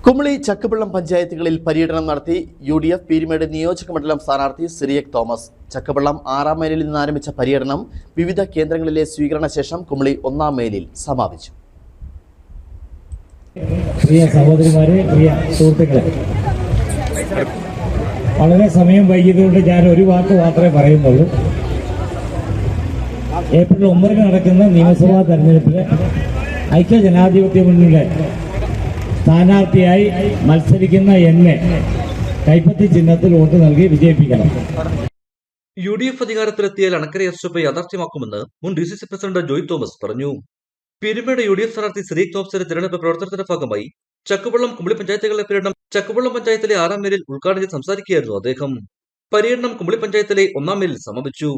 കുമളി ചക്കപ്പള്ളം പഞ്ചായത്തുകളിൽ പര്യടനം നടത്തി UDF പീരുമേട് നിയോജകമണ്ഡലം സ്ഥാനാർത്ഥി സിറിയക് തോമസ്. ചക്കപ്പള്ളം 6ാം മൈലിൽ നിന്ന് ആരംഭിച്ച പര്യടനം വിവിധ കേന്ദ്രങ്ങളിലെ സ്വീകരണ ശേഷം കുമളി 1ാം മൈലിൽ സമാപിച്ചു. പ്രിയ സഹോദരിമാരെ, പ്രിയ സുഹൃത്തുക്കളെ, വളരെ സമയം വൈകിയതുകൊണ്ട് ഞാൻ ഒരു വാക്ക് മാത്രമേ പറയുന്നുള്ളൂ. ഏപ്രിൽ 9 നടക്കുന്ന നിയമസഭാ തെരഞ്ഞെടുപ്പിൽ ഐക്യജനാധിപത്യ മുന്നണിയുടെ സ്ഥാനാർത്ഥിയായി മത്സരിക്കുന്ന എന്നെ കൈപ്പത്തി ചിഹ്നത്തിൽ വോട്ട് നൽകി വിജയിപ്പിക്കണം. UDF അധികാരത്തിലെത്തിയാൽ അണക്കര എയർസ്ട്രിപ്പ് യാഥാർത്ഥ്യമാക്കുമെന്ന് മുൻ DCC പ്രസിഡന്റ് ജോയ് തോമസ് പറഞ്ഞു. പീരുമേട് UDF സ്ഥാനാർത്ഥി സിറിയക് തോമസിന്റെ തിരഞ്ഞെടുപ്പ് പ്രവർത്തനത്തിന്റെ ഭാഗമായി ചക്കപ്പള്ളം കുമളി പഞ്ചായത്തുകളിലെ പര്യടനം ചക്കപ്പള്ളം പഞ്ചായത്തിലെ 6ാം മൈലിൽ ഉദ്ഘാടനം ചെയ്ത് സംസാരിക്കുകയായിരുന്നു അദ്ദേഹം. പര്യടനം കുമളി പഞ്ചായത്തിലെ 1ാം മൈലിൽ സമാപിച്ചു.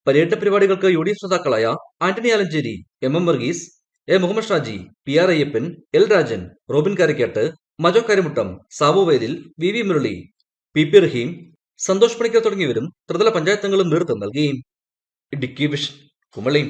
പര്യടന പരിപാടികൾക്ക് UDF നേതാക്കളായ Antony Alencherry, MM Varghese, A Muhammad Shaji, PR Ayyappan, L Rajan, Robin Karikkattu, Majo Karimuttam, Sabu Vailil, VV Murali, PP Rahim, Santhosh Panicker തുടങ്ങിയവരും ത്രിതല പഞ്ചായത്തംഗങ്ങളും നേതൃത്വം നൽകി. ഇടുക്കി വിഷൻ, കുമളി.